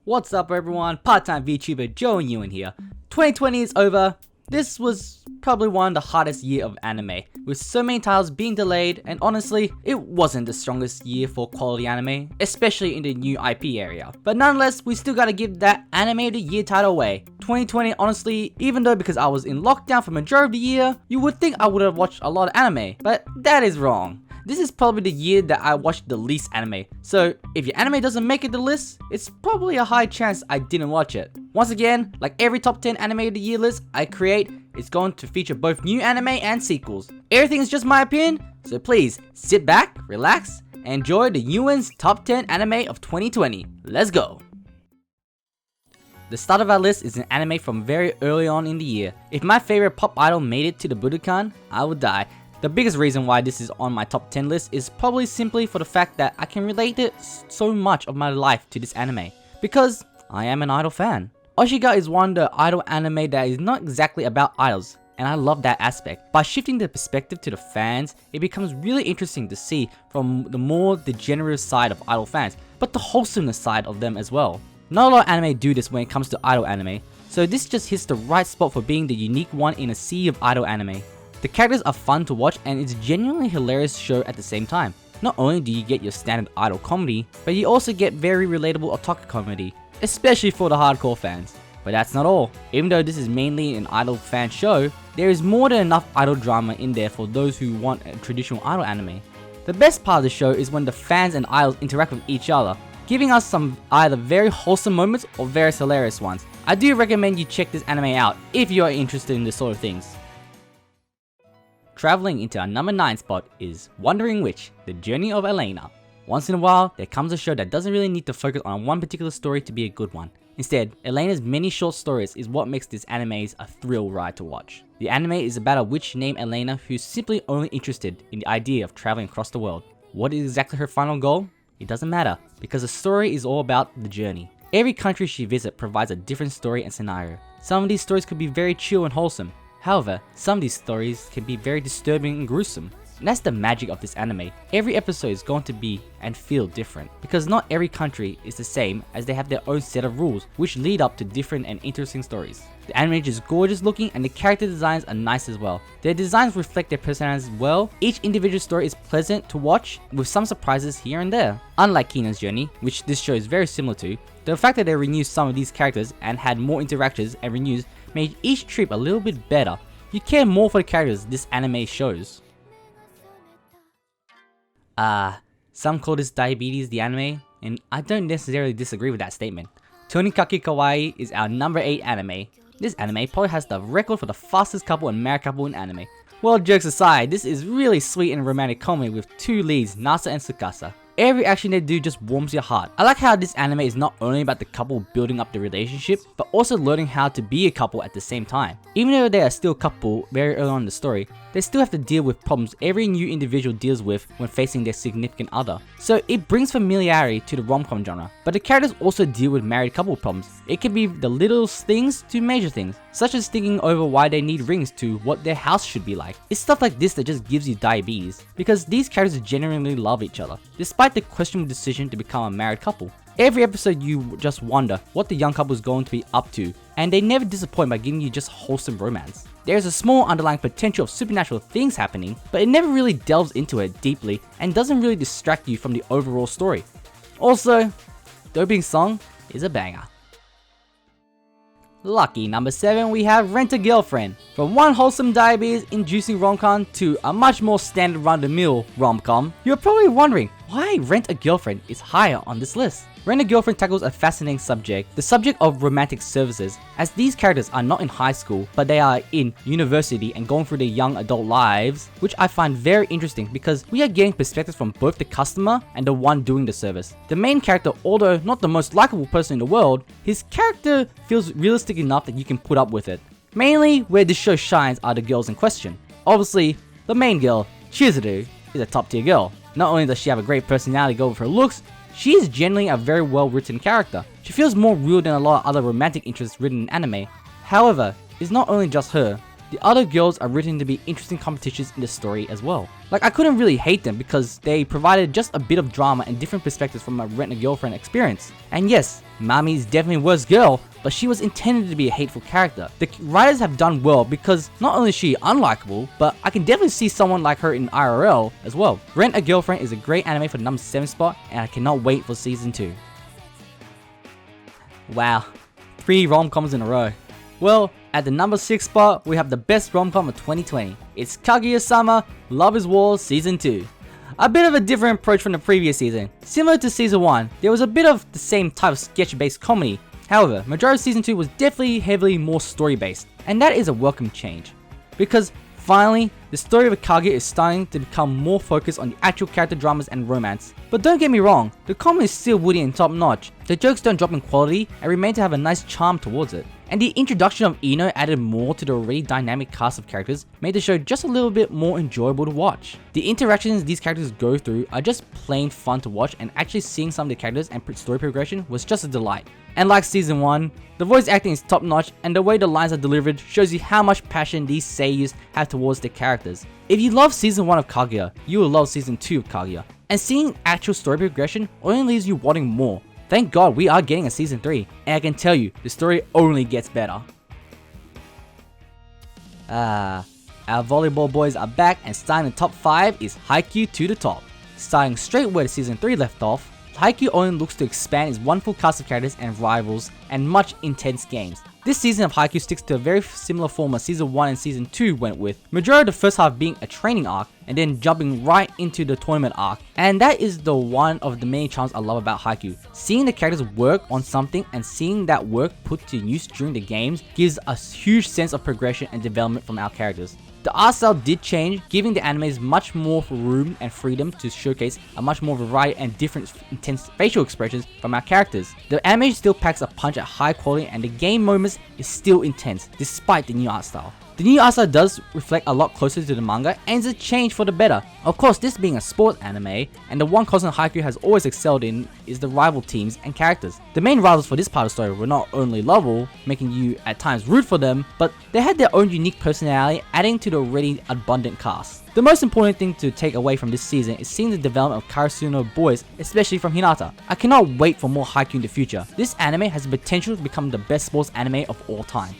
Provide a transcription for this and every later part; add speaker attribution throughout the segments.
Speaker 1: What's up everyone, Time Vtuber JoeyNewin here. 2020 is over. This was probably one of the hardest year of anime, with so many titles being delayed, and honestly, it wasn't the strongest year for quality anime, especially in the new IP area. But nonetheless, we still gotta give that Anime of the Year title away. 2020, honestly, even though because I was in lockdown for majority of the year, you would think I would have watched a lot of anime, but that is wrong. This is probably the year that I watched the least anime, so if your anime doesn't make it the list, it's probably a high chance I didn't watch it. Once again, like every top 10 anime of the year list I create, it's going to feature both new anime and sequels. Everything is just my opinion, so please sit back, relax, and enjoy the Newin's top 10 anime of 2020. Let's go! The start of our list is an anime from very early on in the year. If my favorite pop idol made it to the Budokan, I would die. The biggest reason why this is on my top 10 list is probably simply for the fact that I can relate it so much of my life to this anime, because I am an idol fan. Oshiga is one of the idol anime that is not exactly about idols, and I love that aspect. By shifting the perspective to the fans, it becomes really interesting to see from the more degenerate side of idol fans, but the wholesomeness side of them as well. Not a lot of anime do this when it comes to idol anime, so this just hits the right spot for being the unique one in a sea of idol anime. The characters are fun to watch and it's a genuinely hilarious show at the same time. Not only do you get your standard idol comedy, but you also get very relatable otaku comedy, especially for the hardcore fans. But that's not all. Even though this is mainly an idol fan show, there is more than enough idol drama in there for those who want a traditional idol anime. The best part of the show is when the fans and idols interact with each other, giving us some either very wholesome moments or very hilarious ones. I do recommend you check this anime out if you are interested in this sort of things. Traveling into our number 9 spot is Wandering Witch, The Journey of Elena. Once in a while, there comes a show that doesn't really need to focus on one particular story to be a good one. Instead, Elena's many short stories is what makes this anime a thrill ride to watch. The anime is about a witch named Elena who's simply only interested in the idea of traveling across the world. What is exactly her final goal? It doesn't matter, because the story is all about the journey. Every country she visits provides a different story and scenario. Some of these stories could be very chill and wholesome. However, some of these stories can be very disturbing and gruesome. And that's the magic of this anime. Every episode is going to be and feel different, because not every country is the same, as they have their own set of rules which lead up to different and interesting stories. The anime is gorgeous looking and the character designs are nice as well. Their designs reflect their personalities well. Each individual story is pleasant to watch with some surprises here and there. Unlike Keenan's Journey, which this show is very similar to, the fact that they renewed some of these characters and had more interactions and renews made each trip a little bit better. You care more for the characters this anime shows. Some call this Diabetes the anime, and I don't necessarily disagree with that statement. Tonikaki Kawaii is our number 8 anime. This anime probably has the record for the fastest couple and married couple in anime. Well, jokes aside, this is really sweet and romantic comedy with two leads, Nasa and Tsukasa. Every action they do just warms your heart. I like how this anime is not only about the couple building up the relationship, but also learning how to be a couple at the same time. Even though they are still a couple very early on in the story, they still have to deal with problems every new individual deals with when facing their significant other. So it brings familiarity to the rom-com genre, but the characters also deal with married couple problems. It can be the littlest things to major things, such as thinking over why they need rings to what their house should be like. It's stuff like this that just gives you diabetes, because these characters genuinely love each other, despite the questionable decision to become a married couple. Every episode you just wonder what the young couple is going to be up to, and they never disappoint by giving you just wholesome romance. There's a small underlying potential of supernatural things happening, but it never really delves into it deeply and doesn't really distract you from the overall story. Also, the opening song is a banger. Lucky number 7, we have Rent a Girlfriend. From one wholesome diabetes-inducing rom-com to a much more standard run-of-the-mill rom-com, you're probably wondering why Rent a Girlfriend is higher on this list. Rent a Girlfriend tackles a fascinating subject, the subject of romantic services, as these characters are not in high school, but they are in university and going through their young adult lives, which I find very interesting because we are getting perspectives from both the customer and the one doing the service. The main character, although not the most likable person in the world, his character feels realistic enough that you can put up with it. Mainly where this show shines are the girls in question. Obviously, the main girl, Chizuru, is a top tier girl. Not only does she have a great personality to go with her looks, she is generally a very well written character. She feels more real than a lot of other romantic interests written in anime. However, it's not only just her. the other girls are written to be interesting competitions in the story as well. Like, I couldn't really hate them because they provided just a bit of drama and different perspectives from a rent-a-girlfriend experience. And yes, Mami is definitely a worse girl, but she was intended to be a hateful character. The writers have done well because not only is she unlikable, but I can definitely see someone like her in IRL as well. Rent-a-Girlfriend is a great anime for the number 7 spot, and I cannot wait for season 2. Wow, 3 rom-coms in a row. Well, at the number 6 spot, we have the best rom-com of 2020. It's Kaguya-sama Love is War Season 2. A bit of a different approach from the previous season. Similar to Season 1, there was a bit of the same type of sketch-based comedy. However, majority of Season 2 was definitely heavily more story-based, and that is a welcome change. Because finally, the story of Kaguya is starting to become more focused on the actual character dramas and romance. But don't get me wrong, the comedy is still witty and top-notch. The jokes don't drop in quality and remain to have a nice charm towards it. And the introduction of Ino added more to the already dynamic cast of characters, made the show just a little bit more enjoyable to watch. The interactions these characters go through are just plain fun to watch, and actually seeing some of the characters and story progression was just a delight. And like season 1, the voice acting is top notch, and the way the lines are delivered shows you how much passion these seiyus have towards their characters. If you love season 1 of Kaguya, you will love season 2 of Kaguya. And seeing actual story progression only leaves you wanting more. Thank God we are getting a season 3, and I can tell you, the story only gets better. Our volleyball boys are back, and starting the top 5 is Haikyuu to the top. Starting straight where the season 3 left off, Haikyuu only looks to expand its wonderful cast of characters and rivals and much intense games. This season of Haikyuu sticks to a very similar form as season 1 and season 2 went with, majority of the first half being a training arc and then jumping right into the tournament arc. And that is the one of the many charms I love about Haikyuu. Seeing the characters work on something and seeing that work put to use during the games gives a huge sense of progression and development from our characters. The art style did change, giving the animes much more room and freedom to showcase a much more variety and different intense facial expressions from our characters. The anime still packs a punch at high quality, and the game moments is still intense despite the new art style. The new art style does reflect a lot closer to the manga and is a change for the better. Of course, this being a sports anime, and the one constant Haikyuu has always excelled in is the rival teams and characters. The main rivals for this part of the story were not only lovable, making you at times root for them, but they had their own unique personality, adding to the already abundant cast. The most important thing to take away from this season is seeing the development of Karasuno boys, especially from Hinata. I cannot wait for more Haikyuu in the future. This anime has the potential to become the best sports anime of all time.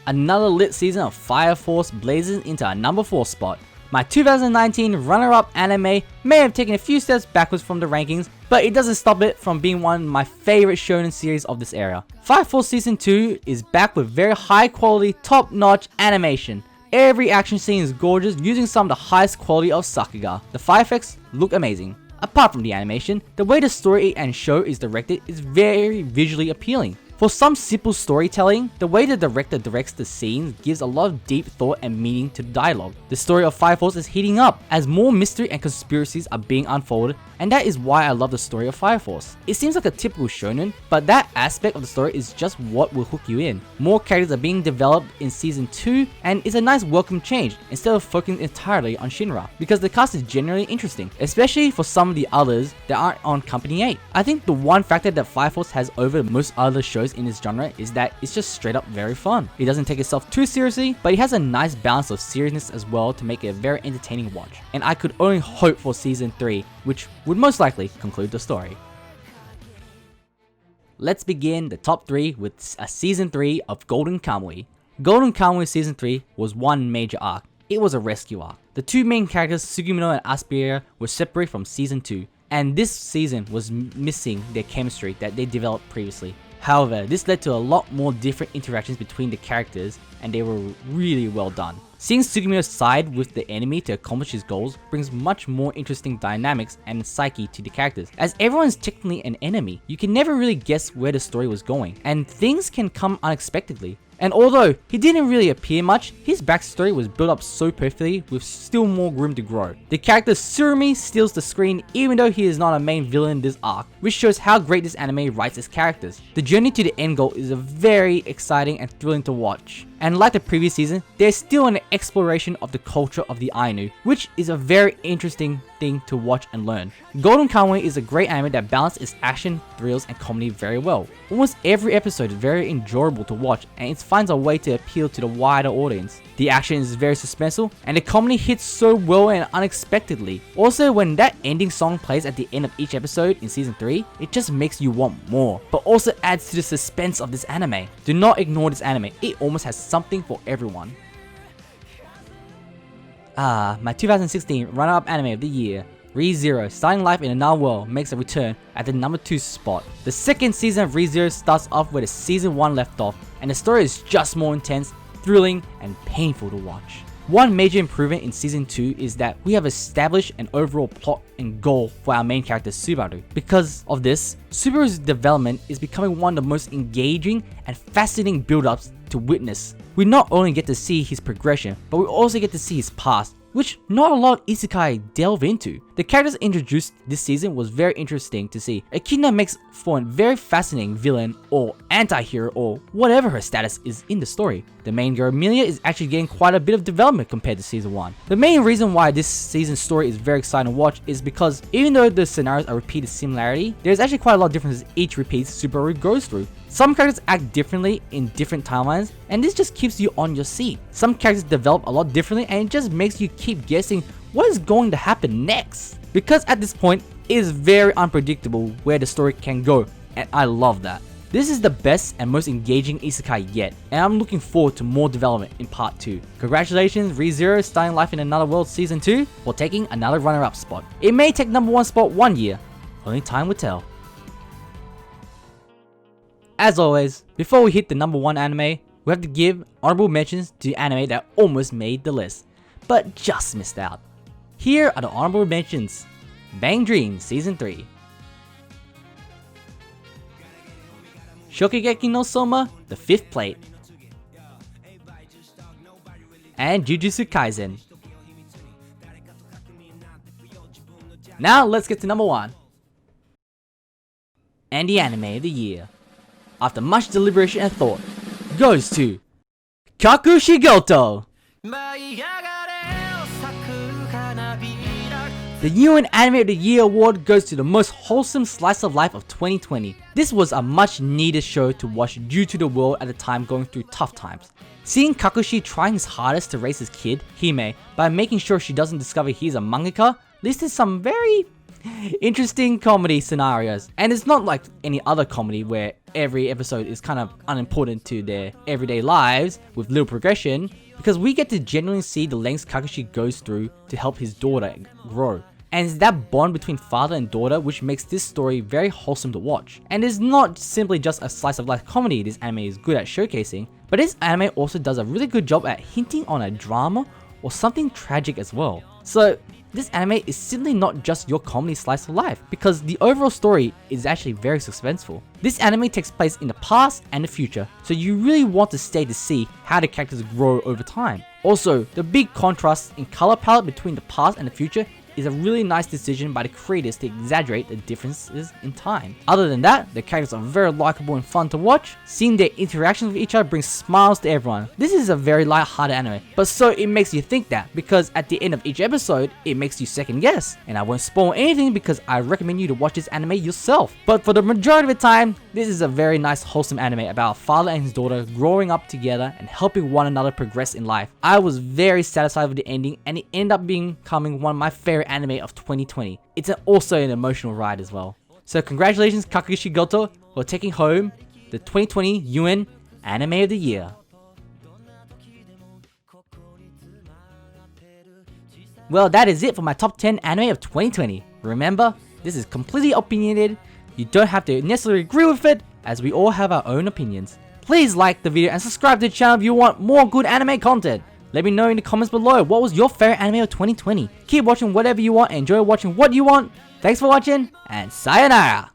Speaker 1: Another lit season of Fire Force blazes into a number 4 spot. My 2019 runner-up anime may have taken a few steps backwards from the rankings, but it doesn't stop it from being one of my favorite shonen series of this era. Fire Force Season 2 is back with very high quality, top-notch animation. Every action scene is gorgeous, using some of the highest quality of Sakuga. The fire effects look amazing. Apart from the animation, the way the story and show is directed is very visually appealing. For some simple storytelling, the way the director directs the scenes gives a lot of deep thought and meaning to the dialogue. The story of Fire Force is heating up as more mystery and conspiracies are being unfolded, and that is why I love the story of Fire Force. It seems like a typical shonen, but that aspect of the story is just what will hook you in. More characters are being developed in season 2, and it's a nice welcome change instead of focusing entirely on Shinra, because the cast is generally interesting, especially for some of the others that aren't on Company 8. I think the one factor that Fire Force has over most other shows in this genre is that it's just straight up very fun. It doesn't take itself too seriously, but it has a nice balance of seriousness as well to make it a very entertaining watch. And I could only hope for season 3, which would most likely conclude the story. Let's begin the top 3 with a season 3 of Golden Kamuy. Golden Kamuy season 3 was one major arc. It was a rescue arc. The two main characters, Sugimino and Aspira, were separated from season 2, and this season was missing their chemistry that they developed previously. However, this led to a lot more different interactions between the characters, and they were really well done. Seeing Sugimino side with the enemy to accomplish his goals brings much more interesting dynamics and psyche to the characters. As everyone is technically an enemy, you can never really guess where the story was going, and things can come unexpectedly. And although he didn't really appear much, his backstory was built up so perfectly with still more room to grow. The character Surumi steals the screen even though he is not a main villain in this arc, which shows how great this anime writes its characters. The journey to the end goal is very exciting and thrilling to watch. And like the previous season, there's still an exploration of the culture of the Ainu, which is a very interesting thing thing to watch and learn. Golden Kamuy is a great anime that balances its action, thrills, and comedy very well. Almost every episode is very enjoyable to watch, and it finds a way to appeal to the wider audience. The action is very suspenseful, and the comedy hits so well and unexpectedly. Also, when that ending song plays at the end of each episode in season 3, it just makes you want more, but also adds to the suspense of this anime. Do not ignore this anime, it almost has something for everyone. My 2016 runner-up anime of the year, ReZero, Starting Life in Another World, makes a return at the number 2 spot. The second season of ReZero starts off where the season 1 left off, and the story is just more intense, thrilling, and painful to watch. One major improvement in season 2 is that we have established an overall plot and goal for our main character Subaru. Because of this, Subaru's development is becoming one of the most engaging and fascinating build-ups to witness. We not only get to see his progression, but we also get to see his past, which not a lot of isekai delve into. The characters introduced this season was very interesting to see. Echidna makes for a very fascinating villain or anti-hero or whatever her status is in the story. The main girl Amelia is actually getting quite a bit of development compared to season 1. The main reason why this season's story is very exciting to watch is because even though the scenarios are repeated similarity, there's actually quite a lot of differences each repeat Subaru goes through. Some characters act differently in different timelines, and this just keeps you on your seat. Some characters develop a lot differently, and it just makes you keep guessing what is going to happen next. Because at this point, it is very unpredictable where the story can go, and I love that. This is the best and most engaging isekai yet, and I'm looking forward to more development in part 2. Congratulations ReZero Starting Life in Another World Season 2 for taking another runner-up spot. It may take number 1 spot one year, only time will tell. As always, before we hit the number 1 anime, we have to give honorable mentions to anime that almost made the list, but just missed out. Here are the honorable mentions. Bang Dream Season 3, Shokugeki no Soma, The 5th Plate, and Jujutsu Kaisen. Now let's get to number 1. And the anime of the year, after much deliberation and thought, goes to Kakushigoto. The Newin Anime of the Year award goes to the most wholesome slice of life of 2020. This was a much needed show to watch due to the world at the time going through tough times. Seeing Kakushi trying his hardest to raise his kid, Hime, by making sure she doesn't discover he's a mangaka, leads to some very interesting comedy scenarios. And it's not like any other comedy where every episode is kind of unimportant to their everyday lives with little progression, because we get to genuinely see the lengths Kakushi goes through to help his daughter grow. And it's that bond between father and daughter which makes this story very wholesome to watch. And it's not simply just a slice of life comedy this anime is good at showcasing, but this anime also does a really good job at hinting on a drama or something tragic as well. So this anime is simply not just your comedy slice of life, because the overall story is actually very suspenseful. This anime takes place in the past and the future, so you really want to stay to see how the characters grow over time. Also, the big contrast in color palette between the past and the future is a really nice decision by the creators to exaggerate the differences in time. Other than that, the characters are very likable and fun to watch. Seeing their interactions with each other brings smiles to everyone. This is a very light-hearted anime, but so it makes you think that, because at the end of each episode, it makes you second guess. And I won't spoil anything because I recommend you to watch this anime yourself. But for the majority of the time, this is a very nice wholesome anime about a father and his daughter growing up together and helping one another progress in life. I was very satisfied with the ending, and it ended up becoming one of my favorite anime of 2020. It's also an emotional ride as well. So congratulations Kakushigoto for taking home the 2020 Newin Anime of the Year. Well, that is it for my top 10 anime of 2020. Remember, this is completely opinionated. You don't have to necessarily agree with it, as we all have our own opinions. Please like the video and subscribe to the channel if you want more good anime content. Let me know in the comments below what was your favorite anime of 2020. Keep watching whatever you want and enjoy watching what you want. Thanks for watching, and sayonara!